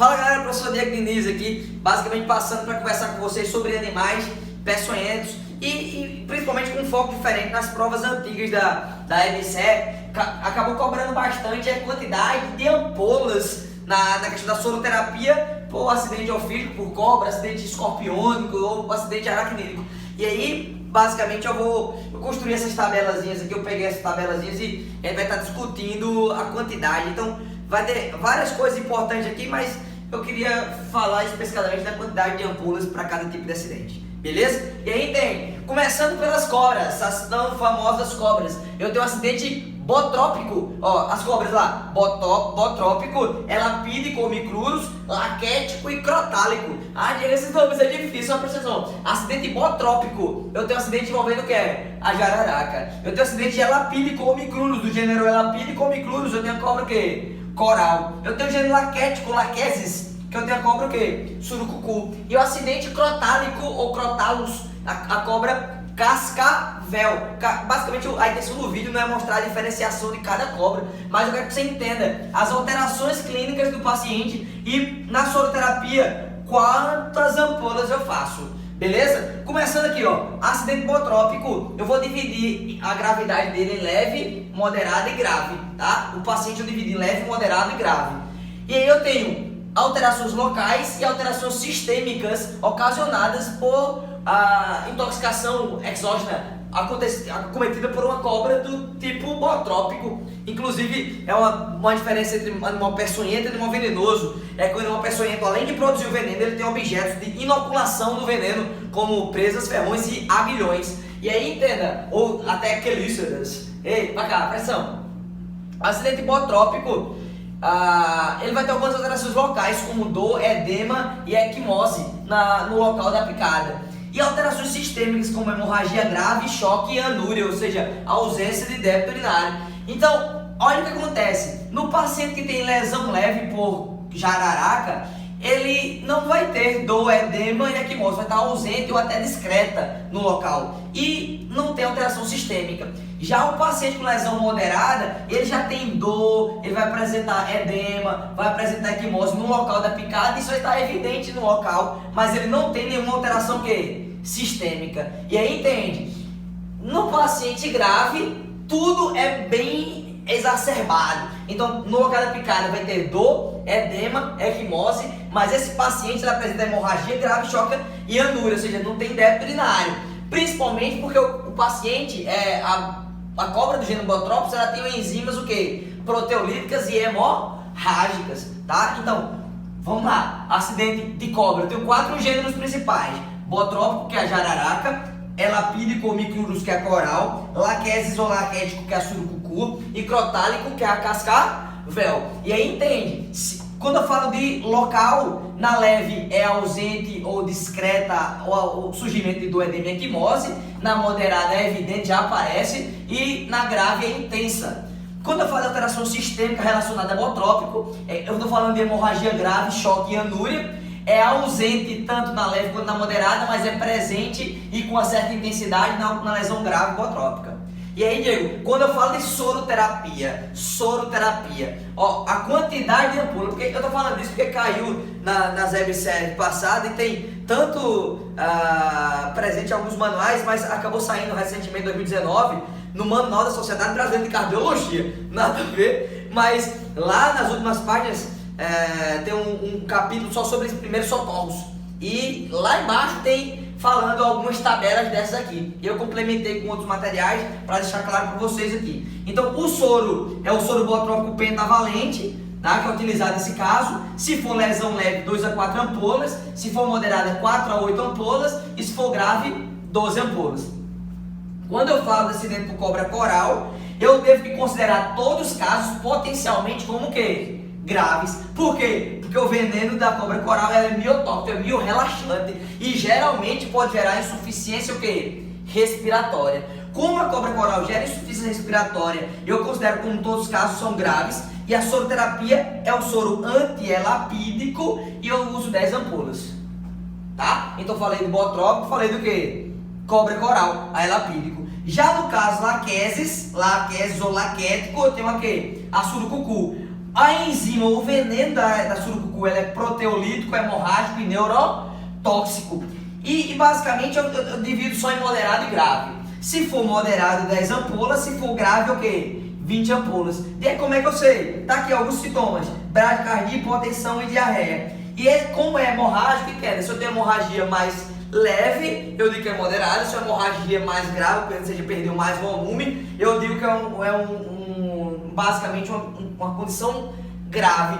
Fala galera, professor Diego Diniz aqui, basicamente passando para conversar com vocês sobre animais peçonhentos e principalmente com um foco diferente nas provas antigas da EBSE. Acabou cobrando bastante a quantidade de ampolas na questão da soroterapia por acidente ofídico, por cobra, acidente escorpiônico ou acidente aracnídeo. E aí, basicamente, eu construí essas tabelazinhas aqui, eu peguei essas tabelazinhas e a gente vai estar discutindo a quantidade. Então, vai ter várias coisas importantes aqui, mas eu queria falar especificamente da quantidade de ampolas para cada tipo de acidente. Beleza? E aí tem, começando pelas cobras, as tão famosas cobras. Eu tenho um acidente botrópico, ó, as cobras lá, botrópico, elapídico, omicrurus, laquético e crotálico. Ah, Diego, esses nomes é difícil, uma precisão. Acidente botrópico, eu tenho um acidente envolvendo o que é? A jararaca. Eu tenho um acidente elapídico, omicrurus, do gênero elapídico, omicrurus, eu tenho a cobra o quê? Coral. Eu tenho o gênero laquético, laquesis, que eu tenho a cobra o quê? Surucucu. E o acidente crotálico ou crotalus, a cobra cascavel. Basicamente a intenção do vídeo não é mostrar a diferenciação de cada cobra, mas eu quero que você entenda as alterações clínicas do paciente e na soroterapia quantas ampolas eu faço. Beleza? Começando aqui, ó, acidente botrópico, eu vou dividir a gravidade dele em leve, moderada e grave, tá? O paciente eu dividi em leve, moderado e grave. E aí eu tenho alterações locais e alterações sistêmicas ocasionadas por intoxicação exógena cometida por uma cobra do tipo botrópico. Inclusive é uma diferença entre um animal peçonhento e um animal venenoso. É que o animal peçonhento, além de produzir o veneno, ele tem objetos de inoculação do veneno, como presas, ferrões e aguilhões. E aí entenda, ou até quelíceras. Ei, pra cá, pressão. Acidente botrópico, ele vai ter algumas alterações locais, como dor, edema e equimose no local da picada. E alterações sistêmicas, como hemorragia grave, choque e anúria, ou seja, ausência de débito urinário. Então, olha o que acontece. No paciente que tem lesão leve por jararaca, ele não vai ter dor, edema e equimose, vai estar ausente ou até discreta no local. E não tem alteração sistêmica. Já o paciente com lesão moderada, ele já tem dor, ele vai apresentar edema, vai apresentar equimose no local da picada, isso vai estar evidente no local, mas ele não tem nenhuma alteração sistêmica. E aí entende, no paciente grave, tudo é bem exacerbado. Então, no local da picada vai ter dor, edema, equimose, mas esse paciente ele apresenta hemorragia grave, choque e anúria, ou seja, não tem débito urinário. Principalmente porque o paciente, a cobra do gênero Botropus, ela tem enzimas o quê? Proteolíticas e hemorrágicas, tá? Então, vamos lá. Acidente de cobra. Eu tenho 4 gêneros principais. Botrópico, que é a jararaca, elapídico ou micrurus, que é a coral, laquesis ou laquético, que é a surucucu, e crotálico, que é a cascavel. E aí entende, quando eu falo de local, na leve é ausente ou discreta o surgimento de dor, edema e equimose, na moderada é evidente, já aparece, e na grave é intensa. Quando eu falo de alteração sistêmica relacionada a botrópico, eu estou falando de hemorragia grave, choque e anúria. É ausente tanto na leve quanto na moderada, mas é presente e com uma certa intensidade na lesão grave botrópica. E aí, Diego, quando eu falo de soroterapia, ó, a quantidade de ampola, porque eu estou falando disso porque caiu nas webséries passadas e tem tanto presente em alguns manuais, mas acabou saindo recentemente em 2019 no Manual da Sociedade Brasileira de Cardiologia, nada a ver, mas lá nas últimas páginas tem um capítulo só sobre os primeiros socorros e lá embaixo tem falando algumas tabelas dessas aqui. Eu complementei com outros materiais para deixar claro para vocês aqui. Então o soro é o soro botrópico pentavalente, tá? Que é utilizado nesse caso. Se for lesão leve, 2 a 4 ampolas. Se for moderada, 4 a 8 ampolas. E se for grave, 12 ampolas. Quando eu falo de acidente por cobra coral, eu devo que considerar todos os casos potencialmente como o quê? Graves. Por quê? Porque o veneno da cobra coral ela é miotóxico, é miorrelaxante e geralmente pode gerar insuficiência o quê? Respiratória. Como a cobra coral gera insuficiência respiratória, eu considero como todos os casos são graves e a soroterapia é um soro antielapídico e eu uso 10 ampolas. Tá? Então falei do botrópico, falei do quê? Cobra coral, a elapídico. Já no caso laquesis ou laquético, eu tenho a quê? A surucucu. A enzima, o veneno da surucucu, ela é proteolítico, hemorrágico e neurotóxico. E basicamente eu divido só em moderado e grave. Se for moderado, 10 ampolas. Se for grave, o quê? 20 ampolas. E aí como é que eu sei? Tá aqui alguns sintomas: bradicardia, hipotensão e diarreia. E como é hemorrágico, entenda. Se eu tenho hemorragia mais leve, eu digo que é moderada. Se a hemorragia é mais grave, ou seja, perdeu mais volume, eu digo que basicamente uma condição grave.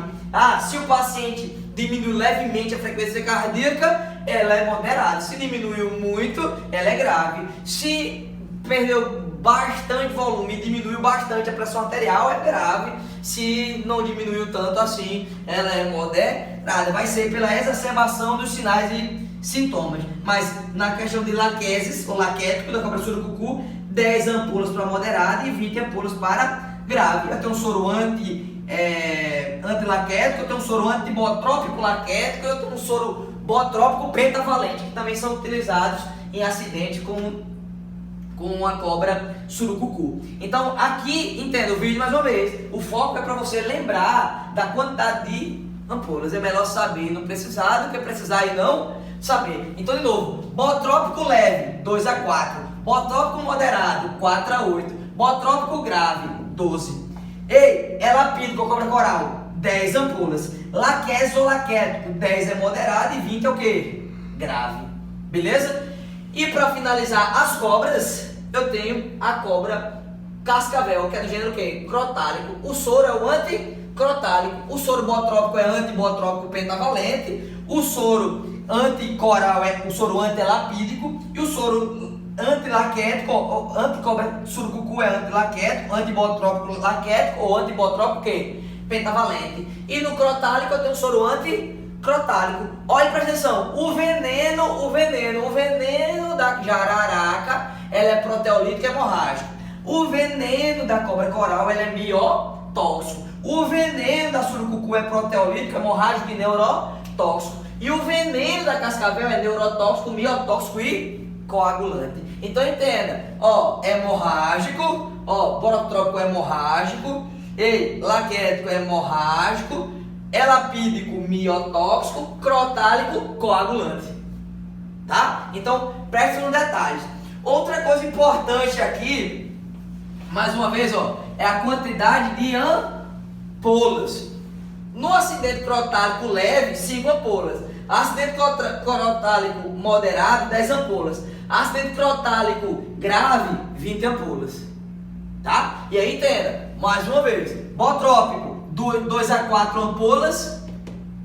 Se o paciente diminui levemente a frequência cardíaca, ela é moderada. Se diminuiu muito, ela é grave. Se perdeu bastante volume e diminuiu bastante a pressão arterial, é grave. Se não diminuiu tanto assim, ela é moderada. Vai ser pela exacerbação dos sinais e sintomas. Mas na questão de laqueses, ou laquético da cobra surucucu, 10 ampolas para moderada e 20 ampolas para grave. Eu tenho um soro antilaquético, eu tenho um soro antibotrópico laquético, eu tenho um soro botrópico pentavalente, que também são utilizados em acidente com a cobra surucucu. Então aqui, entenda o vídeo mais uma vez, o foco é para você lembrar da quantidade de ampolas. É melhor saber não precisar do que precisar e não saber. Então, de novo: botrópico leve, 2 a 4, botrópico moderado, 4 a 8, botrópico grave, 12. Elapídico, cobra coral, 10 ampolas. Laquese ou laquético, 10 é moderado e 20 é o que? Grave. Beleza? E para finalizar as cobras, eu tenho a cobra cascavel, que é do gênero que? Crotálico. O soro é o anticrotálico. O soro botrópico é antibotrópico pentavalente. O soro anticoral é o soro antielapídico. E o soro antilaquético, anticobra surucucu é antilaquético, antibotrópico laquético ou antibotrópico que? Pentavalente. E no crotálico eu tenho o soro anticrotálico. Olha, presta atenção: o veneno da jararaca, ela é proteolítico e hemorrágico. O veneno da cobra coral, ela é miotóxico. O veneno da surucucu é proteolítico, hemorrágico e neurotóxico. E o veneno da cascavel é neurotóxico, miotóxico e coagulante. Então entenda: hemorrágico, botrópico hemorrágico, laquético hemorrágico, elapídico miotóxico, crotálico coagulante. Tá? Então preste nos detalhes. Outra coisa importante aqui, mais uma vez, é a quantidade de ampolas. No acidente crotálico leve, 5 ampolas. Acidente crotálico moderado, 10 ampolas. Acidente crotálico grave, 20 ampolas. Tá? E aí entenda, mais uma vez: botrópico, 2 a 4 ampolas.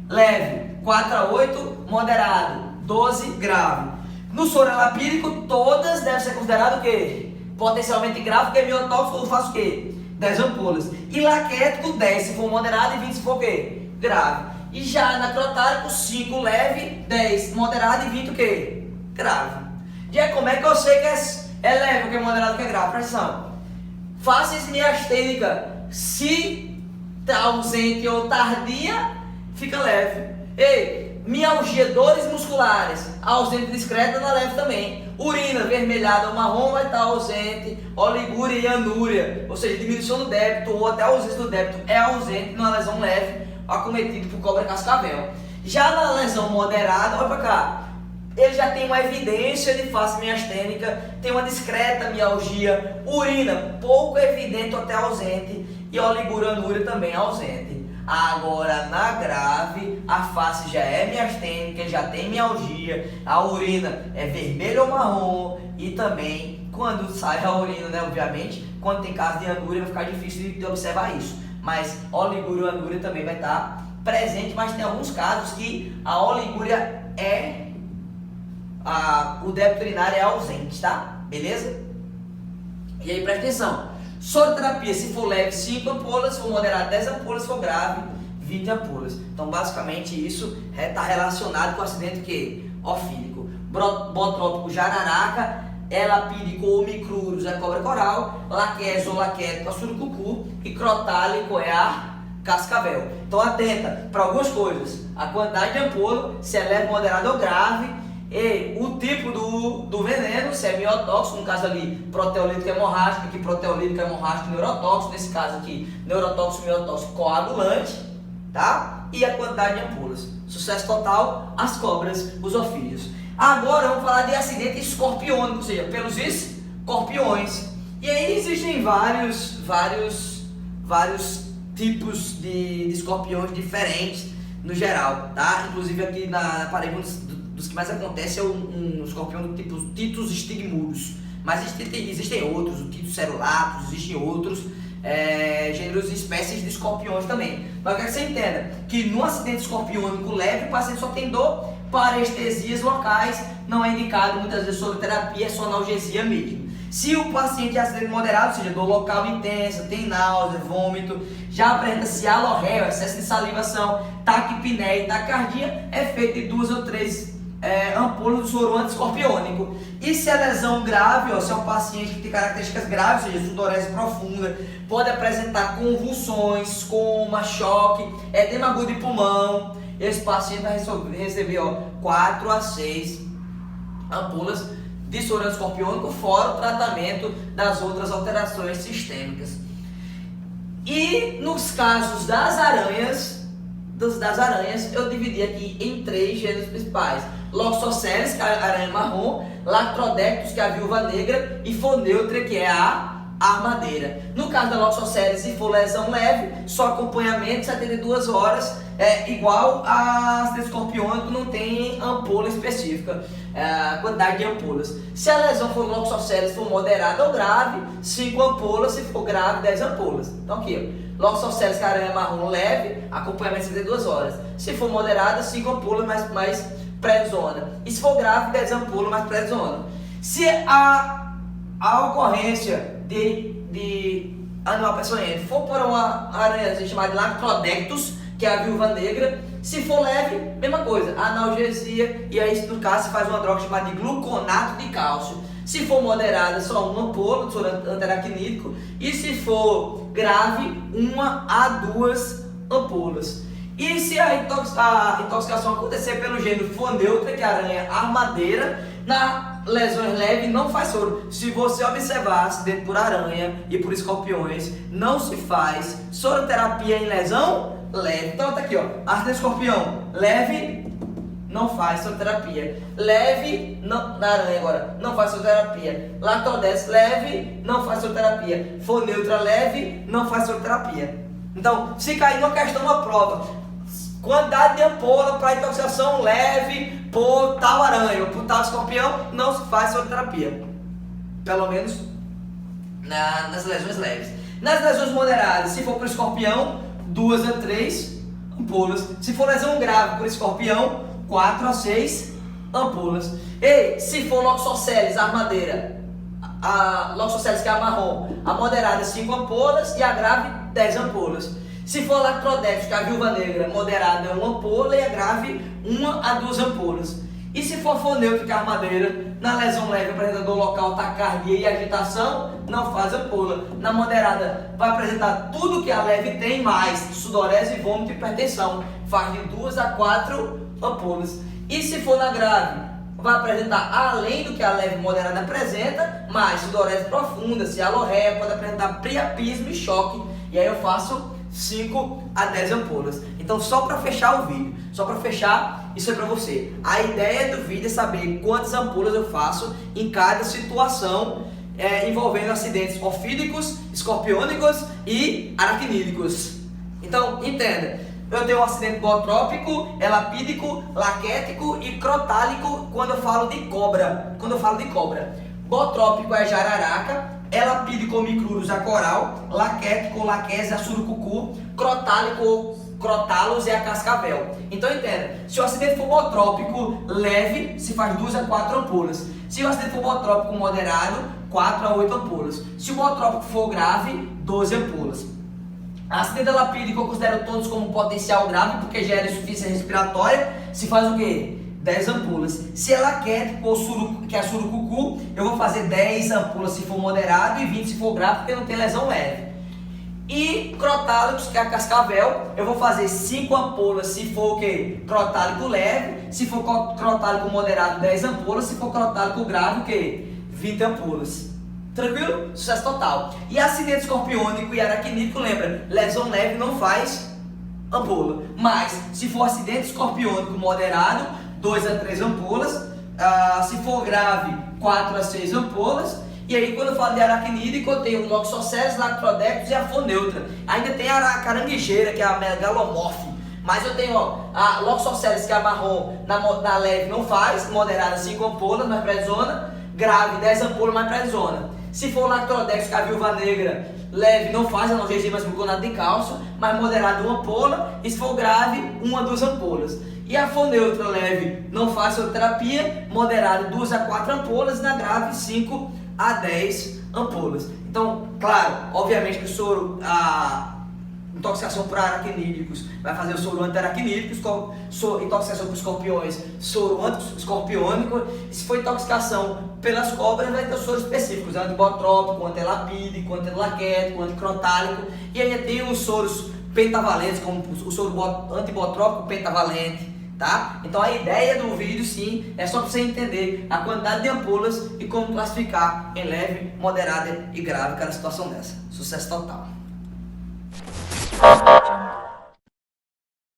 Leve, 4 a 8. Moderado, 12 grave. No soro elapídico, todas devem ser consideradas o quê? Potencialmente grave, porque miotóxico eu faço o quê? 10 ampolas. E laquético, 10 se for moderado e 20 se for o quê? Grave. E já na crotálico, 5 leve, 10 moderado e 20 o quê? Grave. E aí como é que eu sei que é leve, o que é moderado, o que é grave? Presta atenção: face miastênica, se está ausente ou tardia, fica leve. Mialgia, dores musculares, ausente discreta, dá leve também. Urina vermelhada ou marrom vai estar ausente. Oligúria e anúria, ou seja, diminuição do débito ou até ausência do débito, é ausente numa lesão leve acometido por cobra cascavel. Já na lesão moderada, olha para cá, ele já tem uma evidência de face miastênica, tem uma discreta mialgia, urina pouco evidente ou até ausente, e oligúria e anúria também ausente. Agora na grave, a face já é miastênica, já tem mialgia, a urina é vermelha ou marrom, e também quando sai a urina, né, obviamente, quando tem caso de anúria vai ficar difícil de observar isso, mas oligúria e anúria também vai estar presente, mas tem alguns casos que a oligúria o débito urinário é ausente, tá? Beleza? E aí presta atenção: soroterapia, se for leve, 5 ampolas, se for moderado, 10 ampolas, se for grave, 20 ampolas. Então basicamente isso está relacionado com o acidente que? Ofílico. Botrópico jararaca, elapídico ou micrurus é a cobra coral, laquese ou laquético a surucucu e crotálico é a cascavel. Então atenta para algumas coisas: a quantidade de ampola, se é leve, moderado ou grave, E o tipo do veneno, se é miotóxico, no caso ali proteolítico hemorrágico, aqui proteolítico hemorrágico neurotóxico, nesse caso aqui neurotóxico, miotóxico coagulante, tá? E a quantidade de ampolas. Sucesso total, as cobras, os ofídeos. Agora vamos falar de acidente escorpiônico, ou seja, pelos escorpiões. E aí existem vários tipos de escorpiões diferentes no geral, tá? Inclusive aqui na Paraíba, dos que mais acontece é um escorpião do tipo Titus stigmurus. Mas existem outros, o Titus cerulatus, existem outros gêneros e espécies de escorpiões também. Mas eu quero que você entenda que no acidente escorpiônico leve, o paciente só tem dor, parestesias locais, não é indicado muitas vezes soroterapia, é só analgesia mesmo. Se o paciente é acidente moderado, ou seja, dor local intensa, tem náusea, vômito, já apresenta cialorreia, excesso de salivação, taquipneia e taquicardia, é feito de 2 ou 3 ampolas do soro anti-escorpiônico. E se é lesão grave, ou se é um paciente que tem características graves, ou seja, sudorese profunda, pode apresentar convulsões, coma, choque, edema agudo de pulmão, esse paciente vai receber 4 a 6 ampolas de soro anti-escorpiônico, fora o tratamento das outras alterações sistêmicas. E nos casos das aranhas, eu dividi aqui em 3 gêneros principais: Loxosceles, que é a aranha marrom, Lactrodectus, que é a viúva negra, e Foneutra, que é a armadeira. No caso da Loxosceles, se for lesão leve, só acompanhamento 72 horas, igual a acidente escorpiônico, não tem ampola específica, a quantidade de ampolas. Se a lesão for Loxosceles, for moderada ou grave, 5 ampolas, se for grave, 10 ampolas. Então aqui, Loxosceles, que é a aranha marrom leve, acompanhamento 72 horas. Se for moderada, 5 ampolas mais prednisona. E se for grave, 10 ampolas mais prednisona. Se a ocorrência de animal peçonhento for por uma aranha chamada Lactrodectus, que é a viúva negra, se for leve, mesma coisa, analgesia, e aí no caso se faz uma droga chamada de gluconato de cálcio. Se for moderada, só uma ampola de soro antiaracnídico, e se for grave, 1 a 2 ampolas. E se a intoxicação acontecer pelo gênero Foneutra, que é a aranha armadeira, na lesões leves não faz soro. Se você observar acidente por aranha e por escorpiões, não se faz soroterapia em lesão leve. Então tá aqui, acidente escorpião leve, não faz soroterapia. Leve, não, na aranha agora, não faz soroterapia. Lactodectus leve, não faz soroterapia. Foneutra leve, não faz soroterapia. Então, se cair numa questão na prova, quantidade de ampola para intoxicação leve por tal aranha ou por tal escorpião, não se faz soroterapia. Pelo menos nas lesões leves. Nas lesões moderadas, se for por escorpião, 2 a 3 ampolas. Se for lesão grave por escorpião, 4 a 6 ampolas. E se for Loxosceles, armadeira, a Loxosceles, que é a marrom, a moderada 5 ampolas e a grave 10 ampolas. Se for Lactrodectus, que é a viúva negra, moderada 1 ampola e a grave 1 a 2 ampolas. E se for Foneutra, que é a armadeira, na lesão leve apresenta dor local, taquicardia e agitação, não faz ampola. Na moderada vai apresentar tudo que a leve tem, mais sudorese, vômito e hipertensão, faz de 2 a 4 ampolas. E se for na grave, vai apresentar, além do que a leve e moderada apresenta, mais sudorese profunda, cialorreia, pode apresentar priapismo e choque. E aí eu faço 5 a 10 ampolas. Então, só para fechar o vídeo, só para fechar, isso é para você. A ideia do vídeo é saber quantas ampolas eu faço em cada situação envolvendo acidentes ofídicos, escorpiônicos e aracnídicos. Então, entenda. Eu tenho um acidente bootrópico, elapídico, laquético e crotálico quando eu falo de cobra. Bootrópico é jararaca, elapídico ou micrurus é coral, laquético, laquese é surucucu, crotálico, crotalus é a cascavel. Então entenda, se o acidente for bootrópico leve, se faz 2 a 4 ampolas. Se o acidente for bootrópico moderado, 4 a 8 ampolas. Se o bootrópico for grave, 12 ampolas. Acidente elapídico eu considero todos como potencial grave, porque gera insuficiência respiratória, se faz o quê? 10 ampolas. Se é laquético ou que é surucucu, eu vou fazer 10 ampolas se for moderado e 20 se for grave, porque não tem lesão leve. E crotálicos, que é a cascavel, eu vou fazer 5 ampolas se for o que? Crotálico leve. Se for crotálico moderado, 10 ampolas. Se for crotálico grave, o que? 20 ampolas. Tranquilo? Sucesso total. E acidente escorpiônico e aracnídeo, lembra? Lesão leve não faz ampola. Mas se for acidente escorpiônico moderado, 2 a 3 ampolas. Se for grave, 4 a 6 ampolas. E aí quando eu falo de aracnídeo, eu tenho o Loxosceles, Lactrodectus e a Foneutra. Ainda tem a caranguejeira, que é a Megalomorphe. Mas eu tenho a Loxosceles, que é a marrom, na leve não faz, moderada 5 ampolas, mais prednisona, grave 10 ampolas, mais prednisona. Se for Lactrodectus, que é a viúva negra, leve não faz, analgesia mais gluconato de cálcio, mais moderado 1 ampola, e se for grave, 1 a 2 ampolas. E a Foneutra leve não faz terapia, moderado 2 a 4 ampolas, e na grave 5 a 10 ampolas. Então, claro, obviamente que o soro, a intoxicação por aracnídicos vai fazer o soro anti-aracnídico, intoxicação por escorpiões, soro anti-escorpiônico. E se for intoxicação pelas cobras, vai ter os soros específicos, antibotrópico, antilapídico, antilaquético, anticrotálico. E ainda tem os soros pentavalentes, como o soro antibotrópico pentavalente. Tá? Então a ideia do vídeo sim é só para você entender a quantidade de ampolas e como classificar em leve, moderada e grave cada situação dessa. Sucesso total!